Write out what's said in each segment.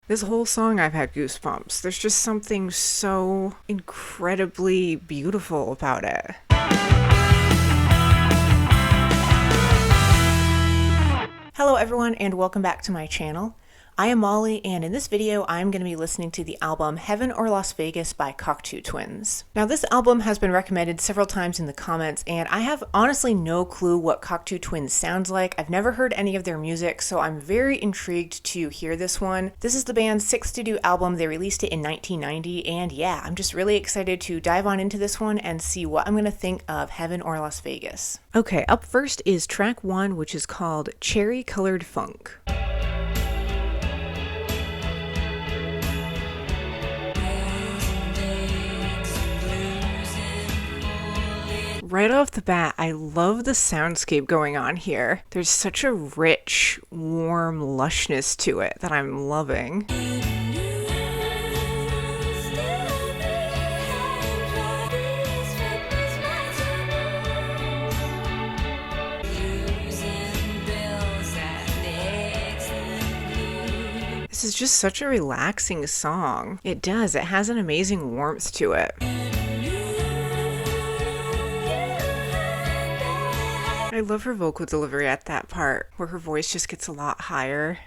This whole song I've had goosebumps. There's just something so incredibly beautiful about it. Hello everyone and welcome back to my channel. I am Molly, and in this video I'm going to be listening to the album Heaven or Las Vegas by Cocteau Twins. Now this album has been recommended several times in the comments, and I have honestly no clue what Cocteau Twins sounds like. I've never heard any of their music, so I'm very intrigued to hear this one. This is the band's sixth studio album. They released it in 1990, and yeah, I'm just really excited to dive on into this one and see what I'm going to think of Heaven or Las Vegas. Okay, up first is track 1, which is called Cherry Colored Funk. Right off the bat, I love the soundscape going on here. There's such a rich, warm lushness to it that I'm loving. This is just such a relaxing song. It has an amazing warmth to it. I love her vocal delivery at that part, where her voice just gets a lot higher.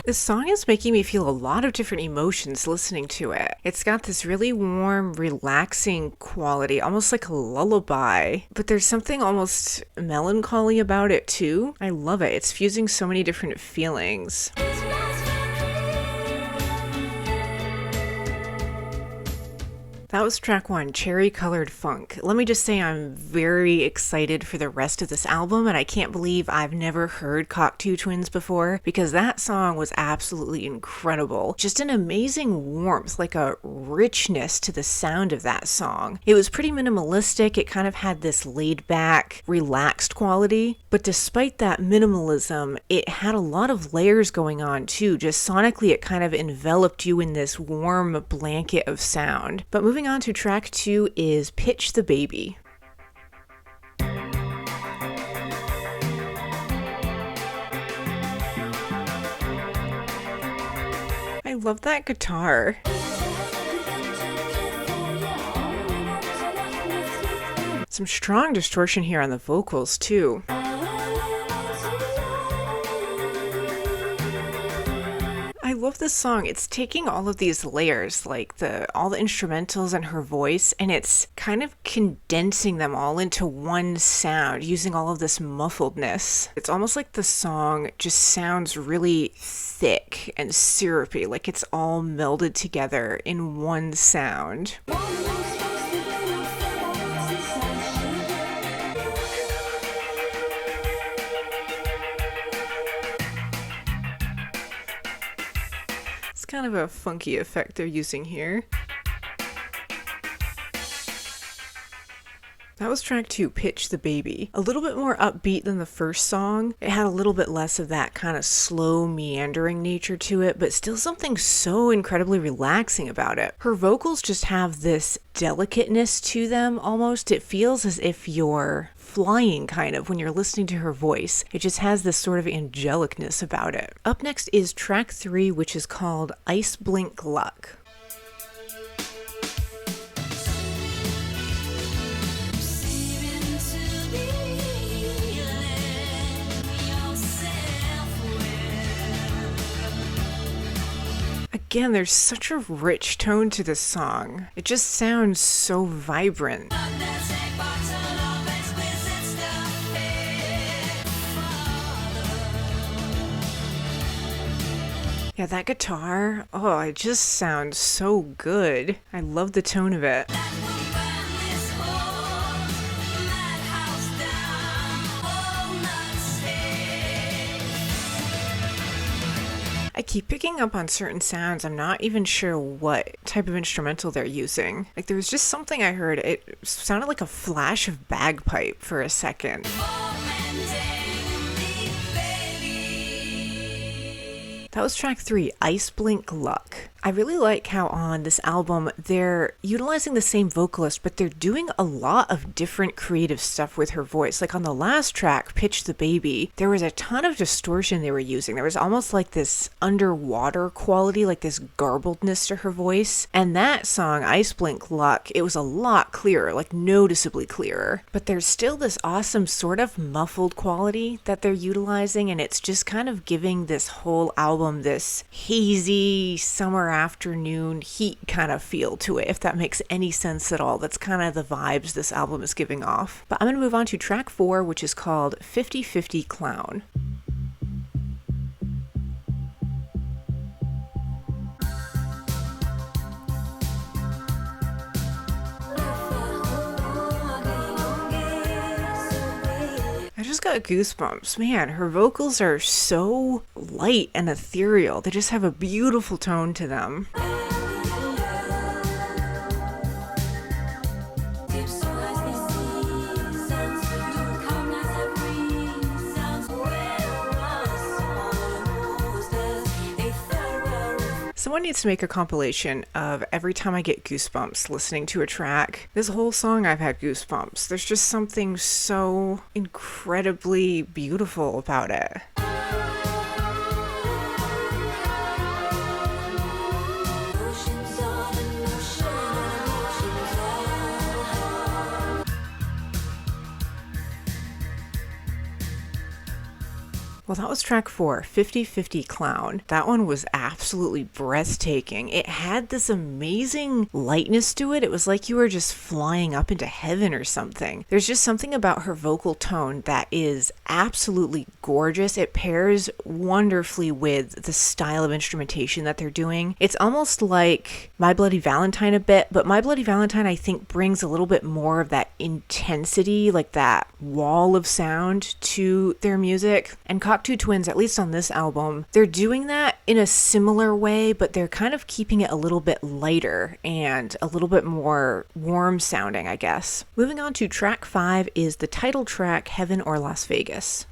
This song is making me feel a lot of different emotions listening to it. It's got this really warm, relaxing quality, almost like a lullaby, but there's something almost melancholy about it too. I love it. It's fusing so many different feelings. That was track 1, Cherry Colored Funk. Let me just say I'm very excited for the rest of this album, and I can't believe I've never heard Cocteau Twins before, because that song was absolutely incredible. Just an amazing warmth, like a richness to the sound of that song. It was pretty minimalistic. It kind of had this laid back, relaxed quality, but despite that minimalism, it had a lot of layers going on too. Just sonically, it kind of enveloped you in this warm blanket of sound. But moving on to track 2 is Pitch the Baby. I love that guitar. Some strong distortion here on the vocals too. I love this song. It's taking all of these layers, like all the instrumentals and her voice, and it's kind of condensing them all into one sound, using all of this muffledness. It's almost like the song just sounds really thick and syrupy, like it's all melded together in one sound. Kind of a funky effect they're using here. That was track 2, Pitch the Baby. A little bit more upbeat than the first song. It had a little bit less of that kind of slow, meandering nature to it, but still something so incredibly relaxing about it. Her vocals just have this delicateness to them almost. It feels as if you're flying kind of when you're listening to her voice. It just has this sort of angelicness about it. Up next is track 3, which is called Iceblink Luck. Again, there's such a rich tone to this song. It just sounds so vibrant. Yeah, that guitar, oh, it just sounds so good. I love the tone of it. I keep picking up on certain sounds. I'm not even sure what type of instrumental they're using. Like, there was just something I heard. It sounded like a flash of bagpipe for a second. That was track 3, Iceblink Luck. I really like how on this album they're utilizing the same vocalist, but they're doing a lot of different creative stuff with her voice. Like on the last track, Pitch the Baby, there was a ton of distortion they were using. There was almost like this underwater quality, like this garbledness to her voice. And that song, Iceblink Luck, it was a lot clearer, like noticeably clearer. But there's still this awesome sort of muffled quality that they're utilizing, and it's just kind of giving this whole album this hazy summer afternoon heat kind of feel to it, if that makes any sense at all. That's kind of the vibes this album is giving off. But I'm going to move on to track 4, which is called 50/50 Clown. I just got goosebumps. Man, her vocals are so light and ethereal. They just have a beautiful tone to them. Someone needs to make a compilation of every time I get goosebumps listening to a track. This whole song I've had goosebumps. There's just something so incredibly beautiful about it. Well, that was track 4, 50/50 Clown. That one was absolutely breathtaking. It had this amazing lightness to it. It was like you were just flying up into heaven or something. There's just something about her vocal tone that is absolutely gorgeous. It pairs wonderfully with the style of instrumentation that they're doing. It's almost like My Bloody Valentine a bit, but My Bloody Valentine I think brings a little bit more of that intensity, like that wall of sound to their music. And Cocteau Twins, at least on this album, they're doing that in a similar way, but they're kind of keeping it a little bit lighter and a little bit more warm sounding, I guess. Moving on to track 5 is the title track, Heaven or Las Vegas.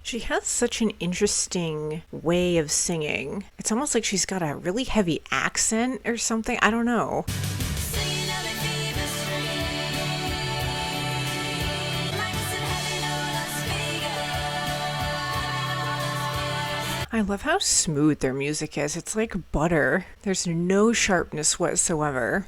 She has such an interesting way of singing. It's almost like she's got a really heavy accent or something. I don't know. I love how smooth their music is. It's like butter. There's no sharpness whatsoever.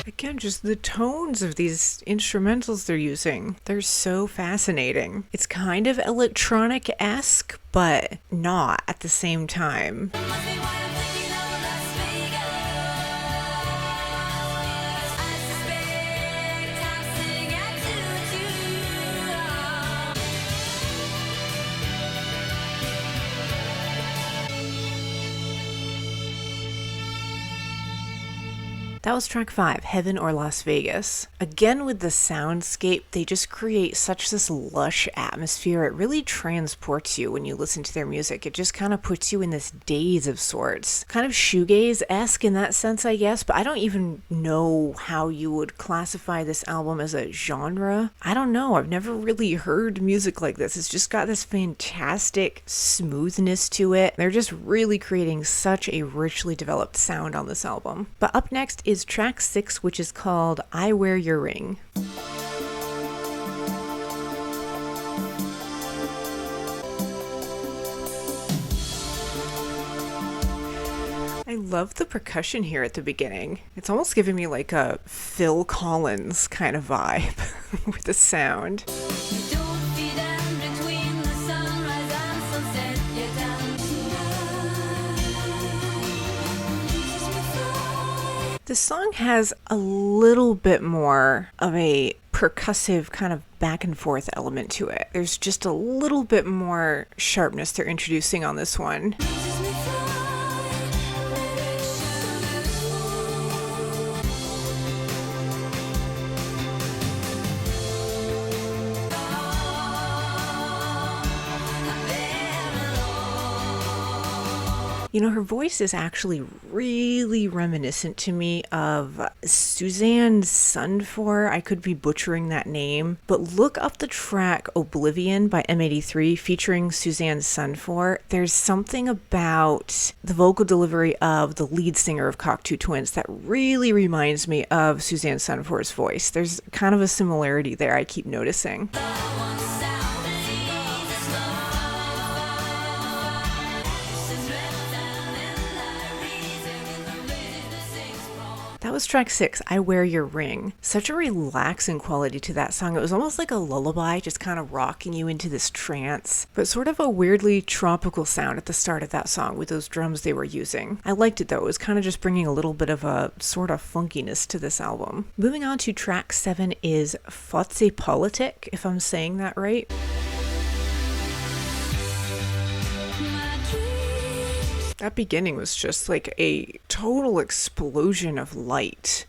Again, just the tones of these instrumentals they're using. They're so fascinating. It's kind of electronic-esque, but not at the same time. That was track 5, Heaven or Las Vegas. Again, with the soundscape, they just create such this lush atmosphere. It really transports you when you listen to their music. It just kind of puts you in this daze of sorts. Kind of shoegaze-esque in that sense, I guess, but I don't even know how you would classify this album as a genre. I don't know. I've never really heard music like this. It's just got this fantastic smoothness to it. They're just really creating such a richly developed sound on this album. But up next is track 6, which is called I Wear Your Ring. I love the percussion here at the beginning. It's almost giving me like a Phil Collins kind of vibe with the sound. The song has a little bit more of a percussive kind of back and forth element to it. There's just a little bit more sharpness they're introducing on this one. You know, her voice is actually really reminiscent to me of Suzanne Sunfor. I could be butchering that name, but look up the track Oblivion by M83 featuring Suzanne Sunfor. There's something about the vocal delivery of the lead singer of Cocteau Twins that really reminds me of Suzanne Sunfor's voice. There's kind of a similarity there I keep noticing. That was track 6, I Wear Your Ring. Such a relaxing quality to that song. It was almost like a lullaby, just kind of rocking you into this trance, but sort of a weirdly tropical sound at the start of that song with those drums they were using. I liked it though. It was kind of just bringing a little bit of a sort of funkiness to this album. Moving on to track 7 is Fotzepolitic, if I'm saying that right. That beginning was just like a total explosion of light.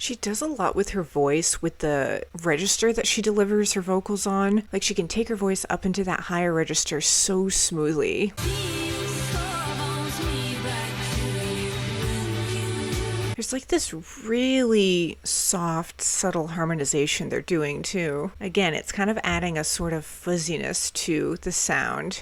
She does a lot with her voice, with the register that she delivers her vocals on. Like she can take her voice up into that higher register so smoothly. There's like this really soft, subtle harmonization they're doing too. Again, it's kind of adding a sort of fuzziness to the sound.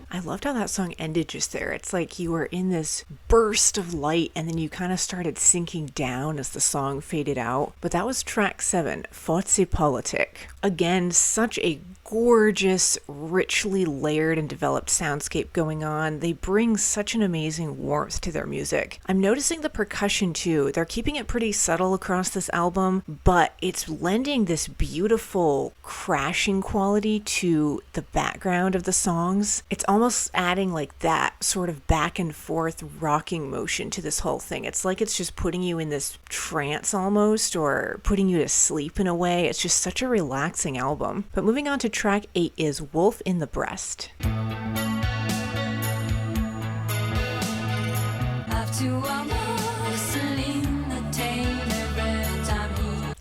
I loved how that song ended just there. It's like you were in this burst of light and then you kind of started sinking down as the song faded out. But that was track 7, Fotzepolitic. Again, such a gorgeous, richly layered and developed soundscape going on. They bring such an amazing warmth to their music. I'm noticing the percussion too. They're keeping it pretty subtle across this album, but it's lending this beautiful crashing quality to the background of the songs. It's almost adding like that sort of back and forth rocking motion to this whole thing. It's like it's just putting you in this trance almost, or putting you to sleep in a way. It's just such a relaxing album. But moving on to track 8 is Wolf in the Breast.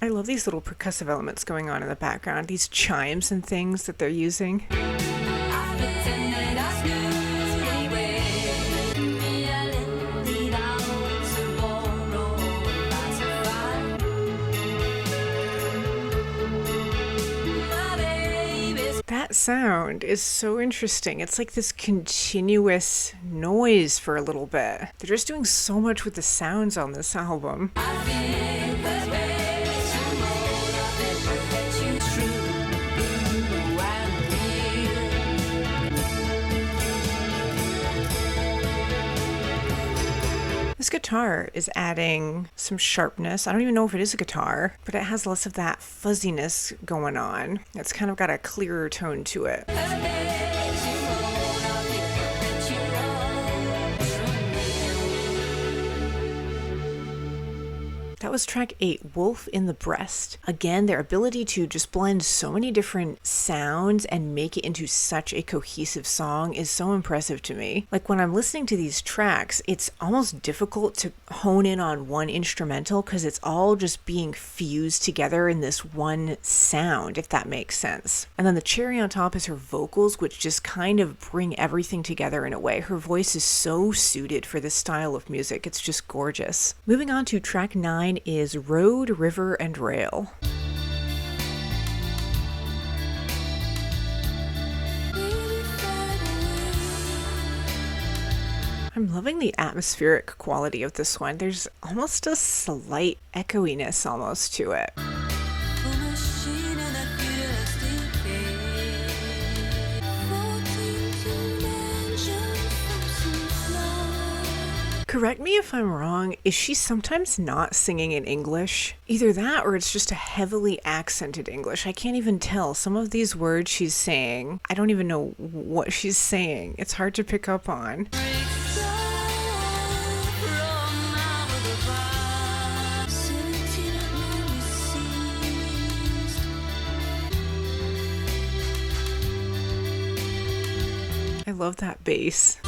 I love these little percussive elements going on in the background, these chimes and things that they're using. That sound is so interesting. It's like this continuous noise for a little bit. They're just doing so much with the sounds on this album. This guitar is adding some sharpness. I don't even know if it is a guitar, but it has less of that fuzziness going on. It's kind of got a clearer tone to it. That was track 8, Wolf in the Breast. Again, their ability to just blend so many different sounds and make it into such a cohesive song is so impressive to me. Like when I'm listening to these tracks, it's almost difficult to hone in on one instrumental because it's all just being fused together in this one sound, if that makes sense. And then the cherry on top is her vocals, which just kind of bring everything together in a way. Her voice is so suited for this style of music. It's just gorgeous. Moving on to track 9 is Road, River, and Rail. I'm loving the atmospheric quality of this one. There's almost a slight echoiness almost to it. Correct me if I'm wrong, is she sometimes not singing in English? Either that or it's just a heavily accented English. I can't even tell. Some of these words she's saying, I don't even know what she's saying. It's hard to pick up on. I love that bass.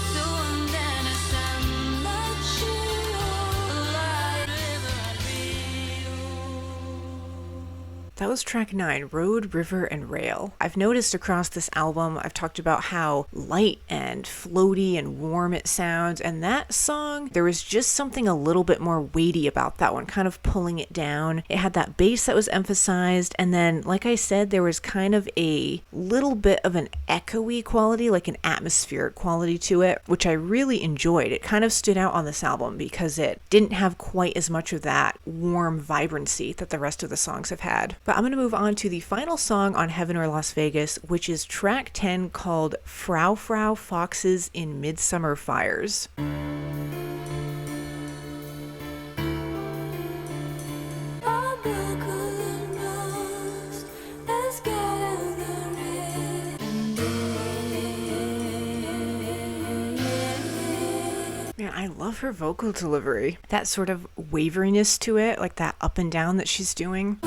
That was track 9, Road, River, and Rail. I've noticed across this album, I've talked about how light and floaty and warm it sounds, and that song, there was just something a little bit more weighty about that one, kind of pulling it down. It had that bass that was emphasized, and then, like I said, there was kind of a little bit of an echoey quality, like an atmospheric quality to it, which I really enjoyed. It kind of stood out on this album because it didn't have quite as much of that warm vibrancy that the rest of the songs have had. But I'm going to move on to the final song on Heaven or Las Vegas, which is track 10 called Frou-frou Foxes in Midsummer Fires. Man, I love her vocal delivery. That sort of waveriness to it, like that up and down that she's doing.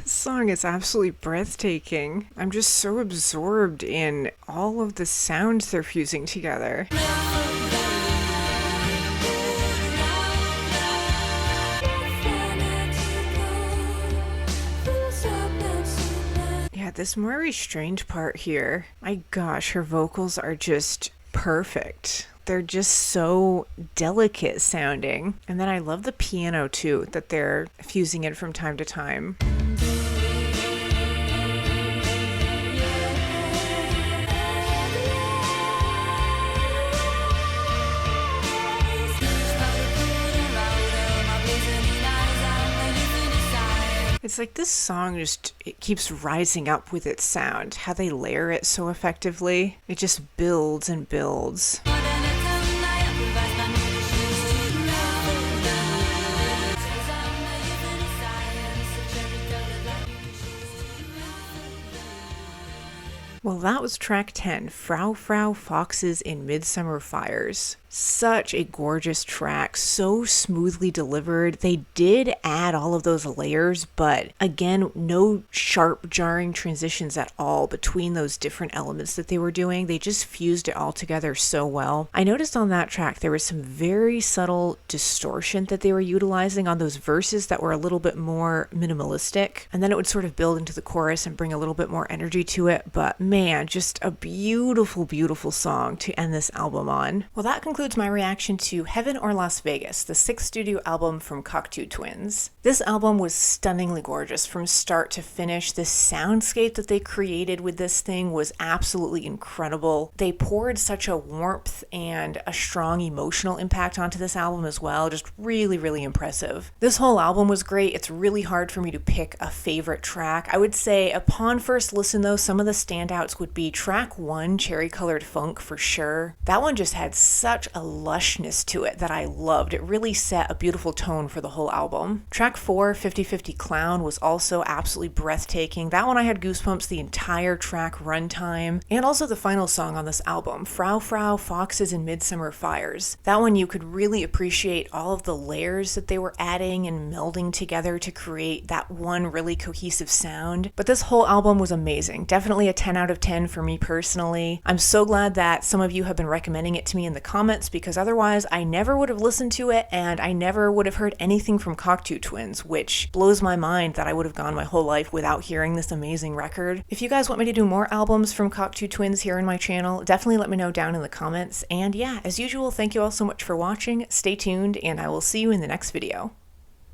Song is absolutely breathtaking. I'm just so absorbed in all of the sounds they're fusing together. Yeah, this more restrained part here, my gosh, her vocals are just perfect. They're just so delicate sounding. And then I love the piano too, that they're fusing in from time to time. It's like this song it keeps rising up with its sound, how they layer it so effectively. It just builds and builds. Well, that was track 10, Frou-frou Foxes in Midsummer Fires. Such a gorgeous track, so smoothly delivered. They did add all of those layers, but again, no sharp, jarring transitions at all between those different elements that they were doing. They just fused it all together so well. I noticed on that track there was some very subtle distortion that they were utilizing on those verses that were a little bit more minimalistic, and then it would sort of build into the chorus and bring a little bit more energy to it. But man, just a beautiful, beautiful song to end this album on. Well, that concludes my reaction to Heaven or Las Vegas, the 6th studio album from Cocteau Twins. This album was stunningly gorgeous from start to finish. The soundscape that they created with this thing was absolutely incredible. They poured such a warmth and a strong emotional impact onto this album as well. Just really, really impressive. This whole album was great. It's really hard for me to pick a favorite track. I would say upon first listen though, some of the standouts would be track 1, Cherry Colored Funk, for sure. That one just had such a lushness to it that I loved. It really set a beautiful tone for the whole album. Track 4, 50/50 Clown, was also absolutely breathtaking. That one I had goosebumps the entire track runtime. And also the final song on this album, Frou-frou Foxes in Midsummer Fires. That one you could really appreciate all of the layers that they were adding and melding together to create that one really cohesive sound. But this whole album was amazing. Definitely a 10 out of 10 for me personally. I'm so glad that some of you have been recommending it to me in the comments, because otherwise I never would have listened to it and I never would have heard anything from Cocteau Twins, which blows my mind that I would have gone my whole life without hearing this amazing record. If you guys want me to do more albums from Cocteau Twins here in my channel, definitely let me know down in the comments. And yeah, as usual, thank you all so much for watching. Stay tuned and I will see you in the next video.